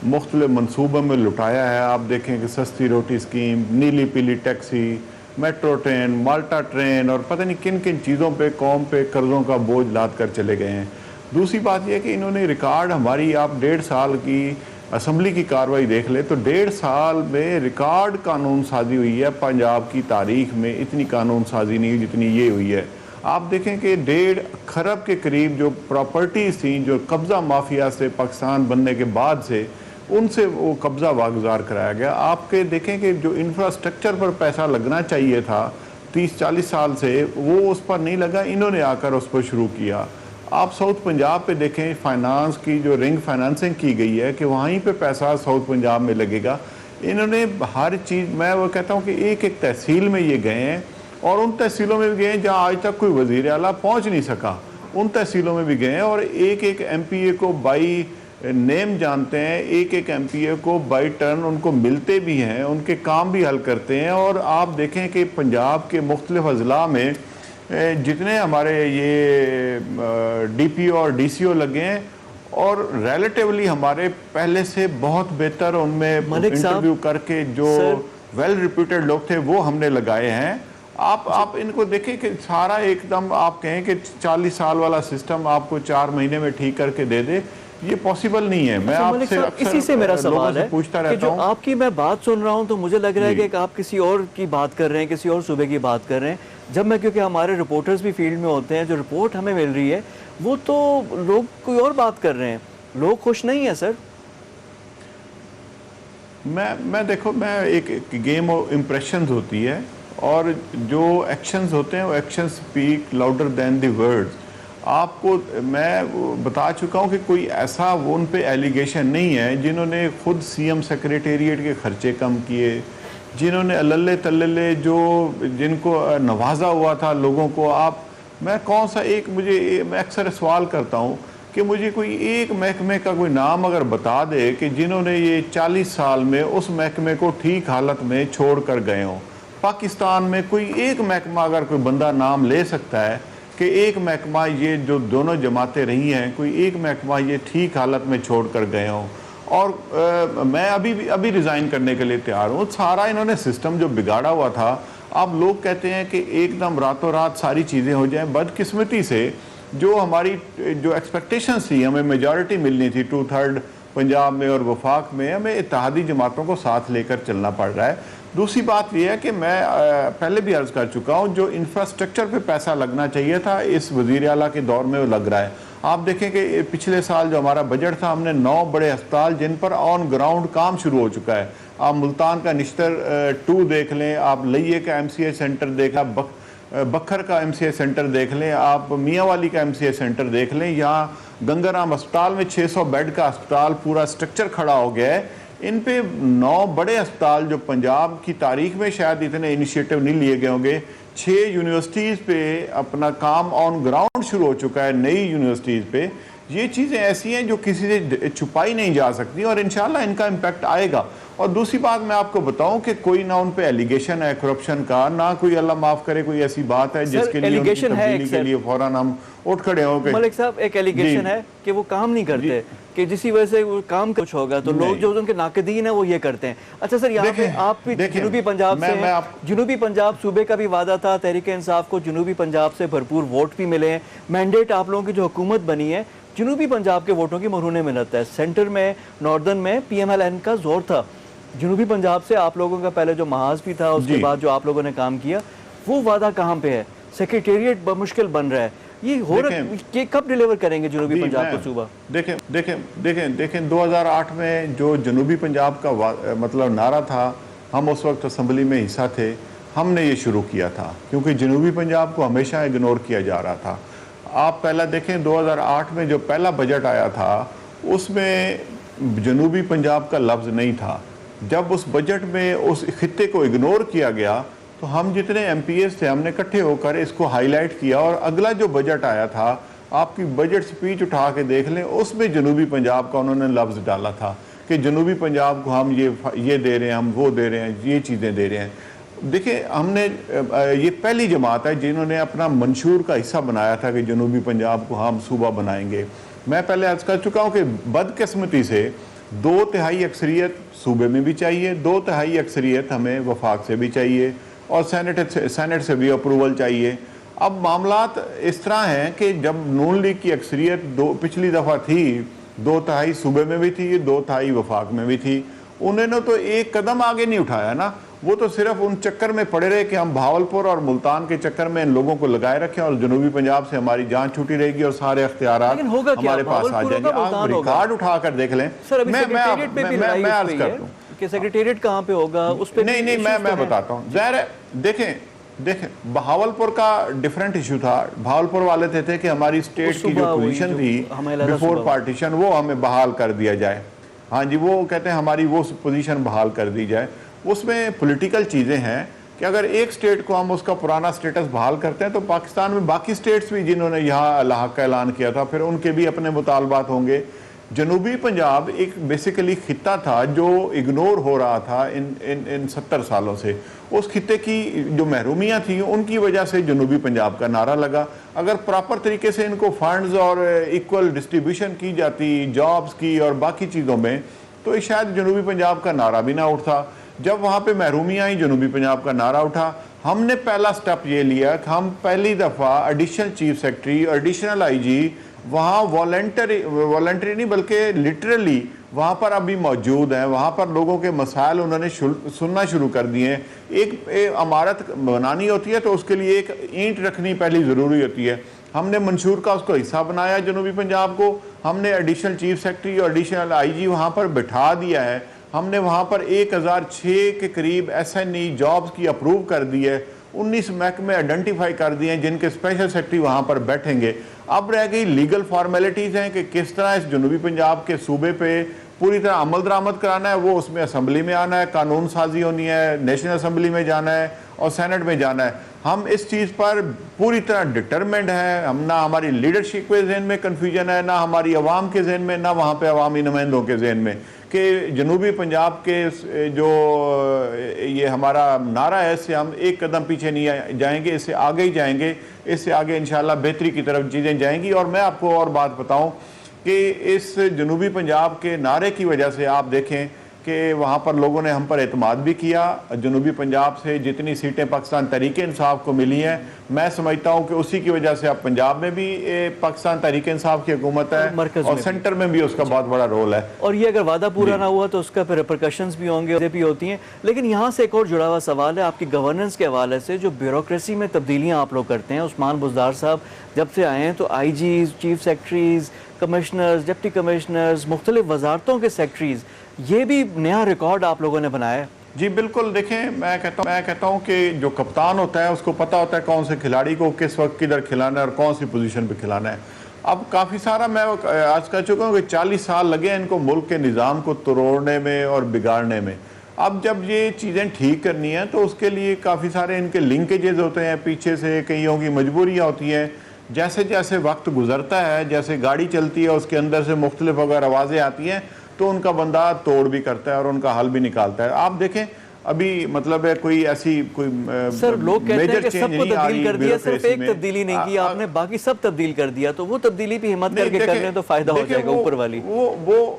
مختلف منصوبوں میں لٹایا ہے. آپ دیکھیں کہ سستی روٹی اسکیم، نیلی پیلی ٹیکسی، میٹرو ٹرین، مالٹا ٹرین، اور پتہ نہیں کن کن چیزوں پہ قوم پہ قرضوں کا بوجھ لاد کر چلے گئے ہیں. دوسری بات یہ ہے کہ انہوں نے ریکارڈ، ہماری آپ 1.5 سال کی اسمبلی کی کارروائی دیکھ لیں تو 1.5 سال میں ریکارڈ قانون سازی ہوئی ہے. پنجاب کی تاریخ میں اتنی قانون سازی نہیں ہوئی جتنی یہ ہوئی ہے. آپ دیکھیں کہ 1.5 کھرب کے قریب جو پراپرٹیز تھیں، جو قبضہ مافیا سے پاکستان بننے کے بعد سے ان سے وہ قبضہ واگزار کرایا گیا. آپ کے دیکھیں کہ جو انفراسٹرکچر پر پیسہ لگنا چاہیے تھا 30-40 سال سے، وہ اس پر نہیں لگا. انہوں نے آ کر اس پر شروع کیا. آپ ساؤتھ پنجاب پہ دیکھیں، فائنانس کی جو رنگ فائنانسنگ کی گئی ہے کہ وہیں پہ پیسہ ساؤتھ پنجاب میں لگے گا. انہوں نے ہر چیز، میں وہ کہتا ہوں کہ ایک ایک تحصیل میں یہ گئے ہیں، اور ان تحصیلوں میں بھی گئے ہیں جہاں آج تک کوئی وزیر اعلیٰ پہنچ نہیں سکا. ان تحصیلوں میں بھی گئے ہیں، اور ایک ایک MPA کو بائی نیم جانتے ہیں، ایک ایک MPA کو بائی ٹرن ان کو ملتے بھی ہیں، ان کے کام بھی حل کرتے ہیں. اور آپ دیکھیں کہ پنجاب کے مختلف اضلاع میں جتنے ہمارے یہ DPO اور DCO لگے ہیں، اور ریلیٹیولی ہمارے پہلے سے بہت بہتر ان میں انٹرویو کر کے جو ویل ریپیوٹیڈ لوگ تھے وہ ہم نے لگائے ہیں. آپ ان کو دیکھیں کہ سارا ایک دم آپ کہیں کہ 40 سال والا سسٹم آپ کو 4 مہینے میں ٹھیک کر کے دے دے، یہ پاسبل نہیں ہے. میں آپ سے
اسی سے میرا سوال ہے
پوچھتا
کہ
رہتا
جو
ہوں،
آپ کی میں بات سن رہا ہوں تو مجھے لگ رہا ہے کہ آپ کسی اور کی بات کر رہے ہیں، کسی اور صوبے کی بات کر رہے ہیں. جب میں کیونکہ ہمارے رپورٹرز بھی فیلڈ میں ہوتے ہیں, جو رپورٹ ہمیں مل رہی ہے وہ تو لوگ کوئی اور بات کر رہے ہیں, لوگ خوش نہیں ہیں سر.
میں دیکھو, میں ایک گیم آف امپریشنز ہوتی ہے, اور جو ایکشنز ہوتے ہیں وہ ایکشنز سپیک لاؤڈر دین دی ورڈز. آپ کو میں بتا چکا ہوں کہ کوئی ایسا وہ ان پہ ایلیگیشن نہیں ہے جنہوں نے خود سی ایم سیکریٹریٹ کے خرچے کم کیے, جنہوں نے اللہ تللے جو جن کو نوازا ہوا تھا لوگوں کو. میں کون سا ایک, میں اکثر سوال کرتا ہوں کہ مجھے کوئی ایک محکمے کا کوئی نام اگر بتا دے کہ جنہوں نے یہ 40 سال میں اس محکمے کو ٹھیک حالت میں چھوڑ کر گئے ہوں. پاکستان میں کوئی ایک محکمہ اگر کوئی بندہ نام لے سکتا ہے کہ ایک محکمہ یہ جو دونوں جماعتیں رہی ہیں, کوئی ایک محکمہ یہ ٹھیک حالت میں چھوڑ کر گئے ہوں. اور میں ابھی ریزائن کرنے کے لیے تیار ہوں. سارا انہوں نے سسٹم جو بگاڑا ہوا تھا, اب لوگ کہتے ہیں کہ ایک دم راتوں رات ساری چیزیں ہو جائیں. بدقسمتی سے جو ہماری جو ایکسپیکٹیشنز تھی, ہمیں میجارٹی ملنی تھی 2/3 پنجاب میں اور وفاق میں, ہمیں اتحادی جماعتوں کو ساتھ لے کر چلنا پڑ رہا ہے. دوسری بات یہ ہے کہ میں پہلے بھی عرض کر چکا ہوں, جو انفراسٹرکچر پہ پیسہ لگنا چاہیے تھا اس وزیر اعلیٰ کے دور میں وہ لگ رہا ہے. آپ دیکھیں کہ پچھلے سال جو ہمارا بجٹ تھا, ہم نے 9 بڑے ہسپتال جن پر آن گراؤنڈ کام شروع ہو چکا ہے. آپ ملتان کا نشتر 2 دیکھ لیں, آپ لئیے کا MCA سینٹر دیکھ لیں, بکھر کا MCA سینٹر دیکھ لیں, آپ میاں والی کا MCA سینٹر دیکھ لیں, یہاں گنگرام ہسپتال میں 600 بیڈ کا ہسپتال پورا سٹرکچر کھڑا ہو گیا ہے. ان پہ 9 بڑے ہسپتال جو پنجاب کی تاریخ میں شاید اتنے انیشیٹو نہیں لیے گئے ہوں گے. 6 یونیورسٹیز پہ اپنا کام آن گراؤنڈ شروع ہو چکا ہے, نئی یونیورسٹیز پہ. یہ چیزیں ایسی ہیں جو کسی سے چھپائی نہیں جا سکتی, اور انشاءاللہ ان کا امپیکٹ آئے گا. اور دوسری بات میں آپ کو بتاؤں کہ کوئی نہ ان پہ ایلیگیشن ہے کرپشن کا, نہ کوئی اللہ معاف کرے کوئی ایسی بات ہے جس کے لیے ان کی تبدیلی کے لیے فوراً ہم اٹھ کھڑے ہوں گے.
ملک صاحب, ایک ایلیگیشن ہے کہ وہ کام نہیں کرتے, کہ جسی وجہ سے وہ کام کچھ ہوگا تو لوگ جو ان کے ناقدین ہیں وہ یہ کرتے ہیں. اچھا سر, یہاں پہ آپ بھی جنوبی پنجاب سے ہیں, جنوبی پنجاب صوبے کا بھی وعدہ تھا, تحریک انصاف کو جنوبی پنجاب سے بھرپور ووٹ بھی ملے ہیں, مینڈیٹ آپ لوگوں کی جو حکومت بنی ہے جنوبی پنجاب کے ووٹوں کی مرہون منت ہے. سینٹر میں ناردرن میں PMLN کا زور تھا, جنوبی پنجاب سے آپ لوگوں کا پہلے جو محاذ بھی تھا, اس کے بعد جو آپ لوگوں نے کام کیا, وہ وعدہ کہاں پہ ہے؟ سیکریٹریٹ بمشکل بن رہا ہے, یہ ہو رہا ہے, کب ڈیلیور کریں گے جنوبی پنجاب کو صوبہ؟
دیکھیں 2008 میں جو جنوبی پنجاب کا مطلب نعرہ تھا, ہم اس وقت اسمبلی میں حصہ تھے, ہم نے یہ شروع کیا تھا کیونکہ جنوبی پنجاب کو ہمیشہ اگنور کیا جا رہا تھا. آپ پہلا دیکھیں 2008 میں جو پہلا بجٹ آیا تھا اس میں جنوبی پنجاب کا لفظ نہیں تھا. جب اس بجٹ میں اس خطے کو اگنور کیا گیا تو ہم جتنے MPs تھے ہم نے اکٹھے ہو کر اس کو ہائی لائٹ کیا, اور اگلا جو بجٹ آیا تھا, آپ کی بجٹ سپیچ اٹھا کے دیکھ لیں, اس میں جنوبی پنجاب کا انہوں نے لفظ ڈالا تھا کہ جنوبی پنجاب کو ہم یہ دے رہے ہیں, ہم وہ دے رہے ہیں, یہ چیزیں دے رہے ہیں. دیکھیں ہم نے یہ پہلی جماعت ہے جنہوں نے اپنا منشور کا حصہ بنایا تھا کہ جنوبی پنجاب کو ہم صوبہ بنائیں گے. میں پہلے عرض کر چکا ہوں کہ بدقسمتی سے 2/3 اکثریت صوبے میں بھی چاہیے, 2/3 اکثریت ہمیں وفاق سے بھی چاہیے, اور سینٹ سے بھی اپروول چاہیے. اب معاملات اس طرح ہیں کہ جب نون لیگ کی اکثریت پچھلی دفعہ تھی 2/3 صوبے میں بھی تھی, 2/3 وفاق میں بھی تھی, انہوں نے تو ایک قدم آگے نہیں اٹھایا نا. وہ تو صرف ان چکر میں پڑے رہے کہ ہم بہاولپور اور ملتان کے چکر میں ان لوگوں کو لگائے رکھیں اور جنوبی پنجاب سے ہماری جان چھوٹی رہے گی اور سارے اختیارات ہمارے پاس آ جائیں گے. آپ ریکارڈ اٹھا کر دیکھ لیں. میں عرض کرتا ہوں
کہ سیکریٹریٹ کہاں پہ ہوگا, اس پہ
نہیں میں بتاتا ہوں. ظاہر ہے دیکھیں بہاولپور کا ڈیفرنٹ ایشو تھا. بہاولپور والے تھے کہ ہماری اسٹیٹ کی جو پوزیشن تھی بیفور پارٹیشن وہ ہمیں بحال کر دیا جائے. ہاں جی, وہ کہتے ہیں ہماری وہ پوزیشن بحال کر دی جائے. اس میں پولیٹیکل چیزیں ہیں کہ اگر ایک سٹیٹ کو ہم اس کا پرانا سٹیٹس بحال کرتے ہیں تو پاکستان میں باقی سٹیٹس بھی جنہوں نے یہاں الحاق کا اعلان کیا تھا پھر ان کے بھی اپنے مطالبات ہوں گے. جنوبی پنجاب ایک بیسیکلی خطہ تھا جو اگنور ہو رہا تھا ان 70 سالوں سے. اس خطے کی جو محرومیاں تھیں ان کی وجہ سے جنوبی پنجاب کا نعرہ لگا. اگر پراپر طریقے سے ان کو فنڈز اور ایکول ڈسٹریبیوشن کی جاتی جابز کی اور باقی چیزوں میں تو شاید جنوبی پنجاب کا نعرہ بھی نہ اٹھتا. جب وہاں پہ محرومیاں آئیں جنوبی پنجاب کا نعرہ اٹھا. ہم نے پہلا سٹیپ یہ لیا کہ ہم پہلی دفعہ additional chief secretary additional IG وہاں والنٹری نہیں بلکہ لٹرلی وہاں پر ابھی موجود ہیں, وہاں پر لوگوں کے مسائل انہوں نے سننا شروع کر دیے ہیں. ایک عمارت بنانی ہوتی ہے تو اس کے لیے ایک اینٹ رکھنی پہلی ضروری ہوتی ہے. ہم نے منشور کا اس کو حصہ بنایا جنوبی پنجاب کو, ہم نے ایڈیشنل چیف سیکرٹری اور ایڈیشنل آئی جی وہاں پر بٹھا دیا ہے. ہم نے وہاں پر 1006 کے قریب ایس این ای جابز کی اپروو کر دی ہے. 19 محکمے آئیڈینٹیفائی کر دیے ہیں جن کے اسپیشل سیکرٹری وہاں پر بیٹھیں گے. اب رہ گئی لیگل فارمیلٹیز ہیں کہ کس طرح اس جنوبی پنجاب کے صوبے پہ پوری طرح عمل درآمد کرانا ہے. وہ اس میں اسمبلی میں آنا ہے, قانون سازی ہونی ہے, نیشنل اسمبلی میں جانا ہے اور سینٹ میں جانا ہے. ہم اس چیز پر پوری طرح ڈٹرمنڈ ہیں. ہم نہ ہماری لیڈرشپ کے ذہن میں کنفیوژن ہے, نہ ہماری عوام کے ذہن میں, نہ وہاں پہ عوامی نمائندوں کے ذہن میں کہ جنوبی پنجاب کے جو یہ ہمارا نعرہ ہے اس سے ہم ایک قدم پیچھے نہیں جائیں گے, اس سے آگے ہی جائیں گے. اس سے آگے انشاءاللہ بہتری کی طرف چیزیں جائیں گی. اور میں آپ کو اور بات بتاؤں کہ اس جنوبی پنجاب کے نعرے کی وجہ سے آپ دیکھیں کہ وہاں پر لوگوں نے ہم پر اعتماد بھی کیا. جنوبی پنجاب سے جتنی سیٹیں پاکستان تحریک انصاف کو ملی ہیں, میں سمجھتا ہوں کہ اسی کی وجہ سے اب پنجاب میں بھی پاکستان تحریک انصاف کی حکومت ہے اور سینٹر میں بھی اس کا بہت بڑا رول ہے.
اور یہ اگر وعدہ پورا نہ ہوا تو اس کا پھر ریپرکشنز بھی ہوں گے, بھی ہوتی ہیں. لیکن یہاں سے ایک اور جڑا ہوا سوال ہے آپ کی گورننس کے حوالے سے. جو بیوروکریسی میں تبدیلیاں آپ لوگ کرتے ہیں, عثمان بزدار صاحب جب سے آئے ہیں تو IGs, chief secretaries, commissioners, deputy commissioners, مختلف وزارتوں کے سیکرٹریز, یہ بھی نیا ریکارڈ آپ لوگوں نے بنایا ہے.
جی بالکل. دیکھیں میں کہتا ہوں کہ جو کپتان ہوتا ہے اس کو پتہ ہوتا ہے کون سے کھلاڑی کو کس وقت کدھر کھلانا ہے اور کون سی پوزیشن پہ کھلانا ہے. اب کافی سارا میں آج کہہ چکا ہوں کہ 40 سال لگے ہیں ان کو ملک کے نظام کو توڑنے میں اور بگاڑنے میں. اب جب یہ چیزیں ٹھیک کرنی ہیں تو اس کے لیے کافی سارے ان کے لنکیجز ہوتے ہیں, پیچھے سے کئیوں کی مجبوریاں ہوتی ہیں. جیسے جیسے وقت گزرتا ہے, جیسے گاڑی چلتی ہے اس کے اندر سے مختلف اگر آوازیں آتی ہیں تو ان کا بندہ توڑ بھی کرتا ہے اور ان کا حل بھی نکالتا ہے. آپ دیکھیں ابھی مطلب ہے کوئی ایسی کوئی
سر لوگ کہتے ہیں کہ سب کو تبدیل کر دیا, صرف ایک تبدیلی نہیں کی آپ نے, باقی سب تبدیل کر دیا. تو وہ تبدیلی بھی ہمت کر کے کر لیں تو فائدہ ہو جائے گا اوپر والی.
وہ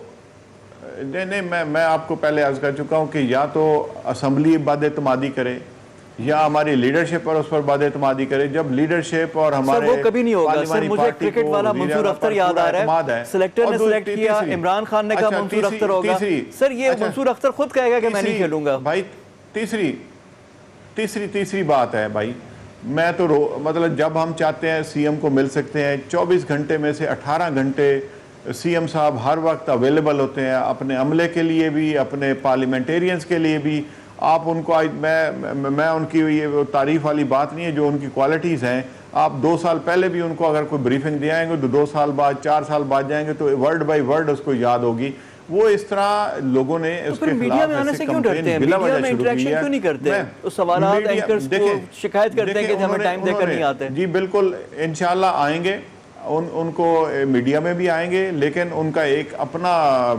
نہیں, میں آپ کو پہلے عرض کر چکا ہوں کہ یا تو اسمبلی بد اعتمادی کرے یا ہماری لیڈرشپ پر اس پر بد اعتمادی کرے. جب لیڈرشپ اور ہمارے
سر وہ کبھی نہیں ہوگا. سر مجھے کرکٹ والا منصور اختر یاد آ رہا ہے, سلیکٹر نے سلیکٹ کیا, عمران خان نے کہا منصور اختر ہوگا. سر یہ منصور اختر خود کہے گا کہ میں نہیں کھیلوں گا.
بھائی تیسری بات ہے بھائی, میں تو مطلب جب ہم چاہتے ہیں سی ایم کو مل سکتے ہیں, 24 گھنٹے میں سے 18 گھنٹے سی ایم صاحب ہر وقت اویلیبل ہوتے ہیں اپنے عملے کے لیے بھی, اپنے پارلیمنٹیرینز کے لیے بھی. آپ ان کو میں ان کی یہ تعریف والی بات نہیں ہے, جو ان کی کوالٹیز ہیں آپ 2 سال پہلے بھی ان کو اگر کوئی بریفنگ دے آئیں گے تو 2 سال بعد 4 سال بعد جائیں گے تو ورڈ بائی ورڈ اس کو یاد ہوگی. وہ اس طرح لوگوں نے اس کے
میڈیا میں آنے سے کیوں ڈرتے ہیں, میڈیا میں انٹریکشن کیوں نہیں کرتے, اس سوالات اینکرز کو شکایت کرتے ہیں کہ ہمیں ٹائم دے کر نہیں آتے.
جی بالکل انشاءاللہ آئیں گے, ان کو میڈیا میں بھی آئیں گے, لیکن ان کا ایک اپنا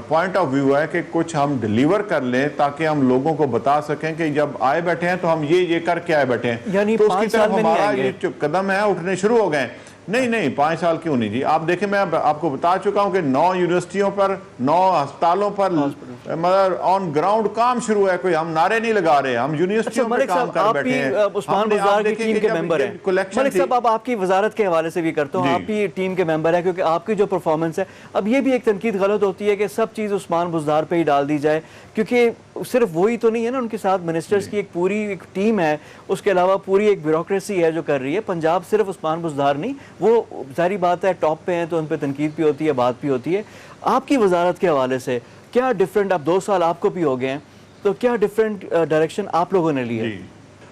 پوائنٹ آف ویو ہے کہ کچھ ہم ڈیلیور کر لیں تاکہ ہم لوگوں کو بتا سکیں کہ جب آئے بیٹھے ہیں تو ہم یہ کر کے آئے بیٹھے ہیں.
یعنی
تو اس کی
5 سال
طرف
میں نہیں
ہمارا
آئیں گے.
یہ جو قدم ہے اٹھنے شروع ہو گئے. نہیں 5 سال کیوں نہیں جی. آپ دیکھیں میں آپ کو بتا چکا ہوں کہ 9 یونیورسٹیوں پر 9 ہسپتالوں پر مطلب آن گراؤنڈ کام شروع ہے. کوئی ہم نعرے نہیں لگا رہے, ہم یونیورسٹیوں میں کام کر بیٹھے ہیں.
عثمان بزدار کی ٹیم کے ممبر ہیں. ملک صاحب اب آپ کی وزارت کے حوالے سے بھی کرتا ہوں, آپ بھی ٹیم کے ممبر ہیں کیونکہ آپ کی جو پرفارمنس ہے, اب یہ بھی ایک تنقید غلط ہوتی ہے کہ سب چیز عثمان بزدار پہ ہی ڈال دی جائے, کیونکہ صرف وہی تو نہیں ہے نا, ان کے ساتھ منسٹرز کی ایک پوری ایک ٹیم ہے, اس کے علاوہ پوری ایک بیوروکریسی ہے جو کر رہی ہے. پنجاب صرف عثمان بزدار نہیں, وہ ظاہری بات ہے ٹاپ پہ ہیں تو ان پہ تنقید بھی ہوتی ہے, بات بھی ہوتی ہے. آپ کی وزارت کے حوالے سے کیا ڈیفرنٹ, اب 2 سال آپ کو بھی ہو گئے ہیں, تو کیا ڈیفرنٹ ڈائریکشن آپ لوگوں نے لی ہے؟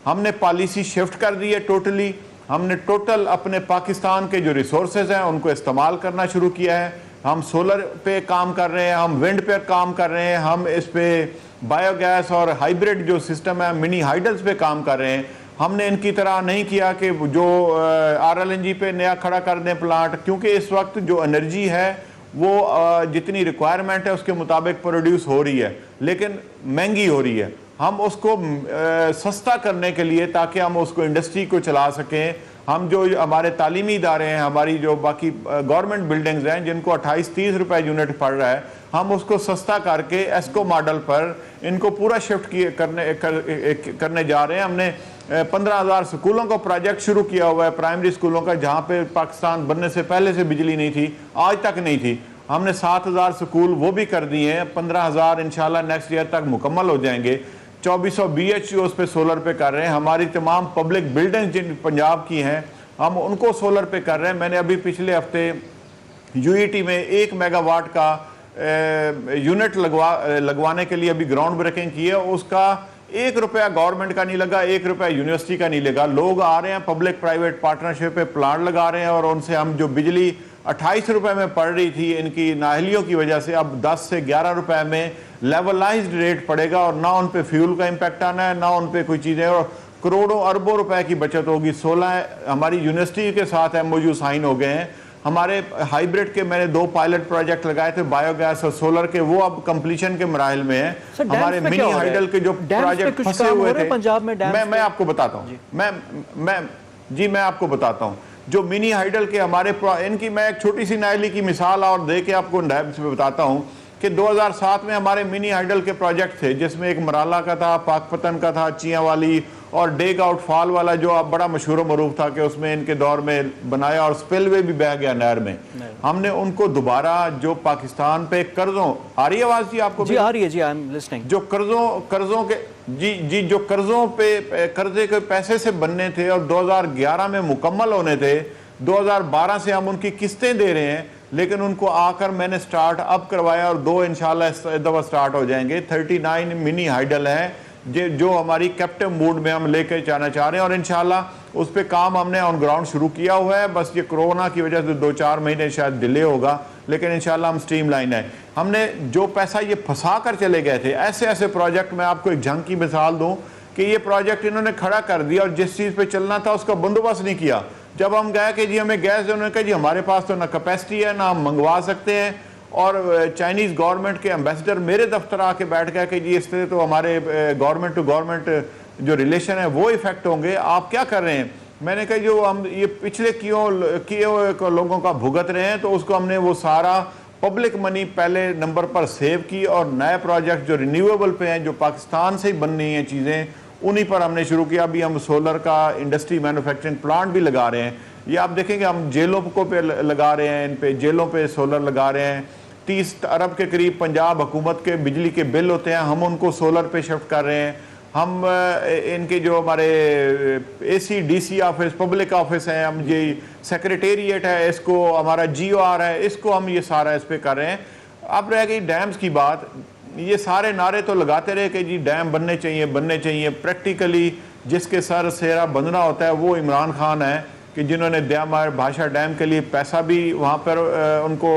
ہم نے پالیسی شفٹ کر دی ہے ٹوٹلی. ہم نے ٹوٹل اپنے پاکستان کے جو ریسورسز ہیں ان کو استعمال کرنا شروع کیا ہے. ہم سولر پہ کام کر رہے ہیں, ہم ونڈ پہ کام کر رہے ہیں, ہم اس پہ بایو گیس اور ہائیبریڈ جو سسٹم ہے منی ہائیڈلز پہ کام کر رہے ہیں. ہم نے ان کی طرح نہیں کیا کہ جو RLNG پہ نیا کھڑا کر دیں پلانٹ, کیونکہ اس وقت جو انرجی ہے وہ جتنی ریکوائرمنٹ ہے اس کے مطابق پروڈیوس ہو رہی ہے لیکن مہنگی ہو رہی ہے. ہم اس کو سستا کرنے کے لیے تاکہ ہم اس کو انڈسٹری کو چلا سکیں, ہم جو ہمارے تعلیمی ادارے ہیں, ہماری جو باقی گورنمنٹ بلڈنگز ہیں جن کو 28-30 روپے یونٹ پڑ رہا ہے, ہم اس کو سستا کر کے ایسکو ماڈل پر ان کو پورا شفٹ کرنے جا رہے ہیں. ہم نے 15,000 سکولوں کا پروجیکٹ شروع کیا ہوا ہے, پرائمری سکولوں کا, جہاں پہ پاکستان بننے سے پہلے سے بجلی نہیں تھی, آج تک نہیں تھی. ہم نے 7,000 سکول وہ بھی کر دیے ہیں, 15,000 انشاءاللہ نیکسٹ ایئر تک مکمل ہو جائیں گے. 2400 BHUs پہ سولر پہ کر رہے ہیں. ہماری تمام پبلک بلڈنگ جن پنجاب کی ہیں ہم ان کو سولر پہ کر رہے ہیں. میں نے ابھی پچھلے ہفتے UET میں 1 میگا واٹ کا یونٹ لگوانے کے لیے ابھی گراؤنڈ بریکنگ کی ہے. اس کا 1 روپیہ گورنمنٹ کا نہیں لگا, 1 روپیہ یونیورسٹی کا نہیں لگا. لوگ آ رہے ہیں پبلک پرائیویٹ پارٹنرشپ پہ پلانٹ لگا رہے ہیں, اور ان سے ہم جو بجلی 28 روپے میں پڑ رہی تھی ان کی نااہلیوں کی وجہ سے اب 10 سے 11 روپے میں لیولائزڈ ریٹ پڑے گا, اور نہ ان پہ فیول کا امپیکٹ آنا ہے, نہ ان پہ کوئی چیزیں, اور کروڑوں اربوں روپے کی بچت ہوگی. 16 ہماری یونیورسٹی کے ساتھ MOU سائن ہو گئے ہیں. ہمارے ہائیبرڈ کے میں نے 2 پائلٹ پروجیکٹ لگائے تھے بایو گیس اور سولر کے, وہ اب کمپلیشن کے مراحل میں ہیں. ہمارے منی ہائیڈل کے جو پروجیکٹ پھنسے ہوئے تھے میں آپ کو بتاتا ہوں, میں آپ کو بتاتا ہوں. جو منی ہائیڈل کے ہمارے ان کی میں ایک چھوٹی سی نااہلی کی مثال اور دے کے آپ کو ڈیپس میں بتاتا ہوں کہ 2007 میں ہمارے منی ہائیڈل کے پروجیکٹ تھے, جس میں ایک مرالا کا تھا, پاک پتن کا تھا, چیاں والی, اور ڈیگ آؤٹ فال والا جو اب بڑا مشہور و معروف تھا کہ اس میں ان کے دور میں بنایا اور سپل وے بھی بہہ گیا نہر میں. ہم نے ان کو دوبارہ جو پاکستان پہ قرضوں, آ رہی ہے آواز جی آپ کو؟
جی آ رہی ہے, جی آئی ایم لسننگ.
جو قرضوں کے جو قرضوں پہ قرضے کے پیسے سے بننے تھے اور 2011 میں مکمل ہونے تھے, 2012 سے ہم ان کی قسطیں دے رہے ہیں, لیکن ان کو آ کر میں نے سٹارٹ اب کروایا اور 2 انشاءاللہ اس دفعہ سٹارٹ ہو جائیں گے. 39 منی ہائیڈل ہیں جو ہماری کیپٹو موڈ میں ہم لے کے جانا چاہ رہے ہیں, اور انشاءاللہ اس پہ کام ہم نے آن گراؤنڈ شروع کیا ہوا ہے. بس یہ کرونا کی وجہ سے 2-4 مہینے شاید ڈیلے ہوگا, لیکن انشاءاللہ ہم سٹریم لائن ہے. ہم نے جو پیسہ یہ پھنسا کر چلے گئے تھے, ایسے پروجیکٹ, میں آپ کو ایک جھنگ کی مثال دوں کہ یہ پروجیکٹ انہوں نے کھڑا کر دیا اور جس چیز پہ چلنا تھا اس کا بندوبست نہیں کیا. جب ہم گئے کہ جی ہمیں گیس, انہوں نے کہا جی ہمارے پاس تو نہ کیپیسٹی ہے نہ ہم منگوا سکتے ہیں, اور چائنیز گورنمنٹ کے ایمبیسڈر میرے دفتر آ کے بیٹھ گیا کہ جی اس سے تو ہمارے گورنمنٹ ٹو گورنمنٹ جو ریلیشن ہے وہ افیکٹ ہوں گے, آپ کیا کر رہے ہیں. میں نے کہا جو ہم یہ پچھلے کیے ہوئے لوگوں کا بھگت رہے ہیں, تو اس کو ہم نے وہ سارا پبلک منی پہلے نمبر پر سیو کی, اور نئے پروجیکٹ جو رینیویبل پہ ہیں, جو پاکستان سے ہی بننی ہیں چیزیں, انہی پر ہم نے شروع کیا. ابھی ہم سولر کا انڈسٹری مینوفیکچرنگ پلانٹ بھی لگا رہے ہیں. یہ آپ دیکھیں گے ہم جیلوں کو پہ لگا رہے ہیں, ان پہ جیلوں پہ سولر لگا رہے ہیں. 30 ارب کے قریب پنجاب حکومت کے بجلی کے بل ہوتے ہیں, ہم ان کو سولر پہ شفٹ کر رہے ہیں. ہم ان کے جو ہمارے AC/DC آفس, پبلک آفس ہیں, ہم یہ سیکریٹریٹ ہے, اس کو ہمارا GOR ہے, اس کو ہم یہ سارا اس پہ کر رہے ہیں. اب رہ گئی ڈیمز کی بات. یہ سارے نعرے تو لگاتے رہے کہ جی ڈیم بننے چاہیے. پریکٹیکلی جس کے سر سیرا بندنا ہوتا ہے وہ عمران خان ہے, کہ جنہوں نے بھاشا ڈیم کے لیے پیسہ بھی وہاں پر ان کو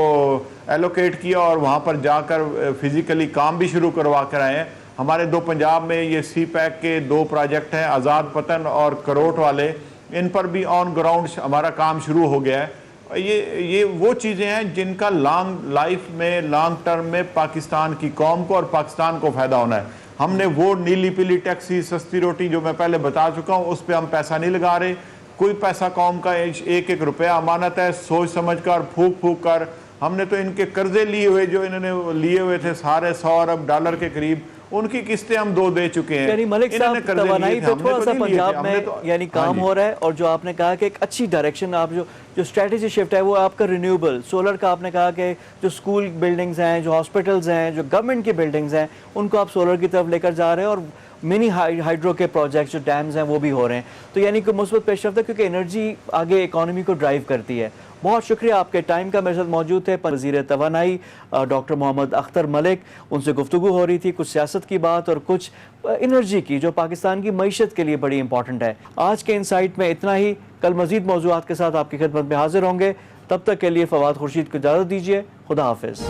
ایلوکیٹ کیا, اور وہاں پر جا کر فزیکلی کام بھی شروع کروا کر آئے ہیں. ہمارے 2 پنجاب میں یہ CPEC کے 2 پروجیکٹ ہیں, آزاد پتن اور کروٹ والے, ان پر بھی آن گراؤنڈ ہمارا کام شروع ہو گیا ہے. یہ وہ چیزیں ہیں جن کا لانگ لائف میں, لانگ ٹرم میں پاکستان کی قوم کو اور پاکستان کو فائدہ ہونا ہے. ہم نے وہ نیلی پیلی ٹیکسی, سستی روٹی جو میں پہلے بتا چکا ہوں, اس پہ ہم پیسہ نہیں لگا رہے. کوئی پیسہ قوم کا 1-1 روپیہ امانت ہے, سوچ سمجھ کر, پھونک کر. ہم نے تو ان کے قرضے لیے ہوئے, جو انہوں نے لیے ہوئے تھے سارے $100 ارب کے قریب, ان کی قسطیں ہم 2 دے چکے ہیں.
یعنی ملک صاحب توانائی پہ تھوڑا سا پنجاب میں یعنی کام ہو رہا ہے, اور جو آپ نے کہا کہ ایک اچھی ڈائریکشن, آپ جو اسٹریٹجی شفٹ ہے وہ آپ کا رینیوبل سولر کا, آپ نے کہا کہ جو اسکول بلڈنگز ہیں, جو ہاسپٹلز ہیں, جو گورنمنٹ کی بلڈنگز ہیں, ان کو آپ سولر کی طرف لے کر جا رہے ہیں, اور منی ہائیڈرو کے پروجیکٹس جو ڈیمز ہیں وہ بھی ہو رہے ہیں. تو یعنی کہ مثبت پیش رفت ہے, کیونکہ انرجی آگے اکانومی کو ڈرائیو کرتی ہے. بہت شکریہ آپ کے ٹائم کا. میرے ساتھ موجود تھے وزیر توانائی ڈاکٹر محمد اختر ملک. ان سے گفتگو ہو رہی تھی کچھ سیاست کی بات اور کچھ انرجی کی, جو پاکستان کی معیشت کے لیے بڑی امپورٹنٹ ہے. آج کے انسائٹ میں اتنا ہی. کل مزید موضوعات کے ساتھ آپ کی خدمت میں حاضر ہوں گے. تب تک کے لیے فواد خورشید کو اجازت دیجیے. خدا حافظ.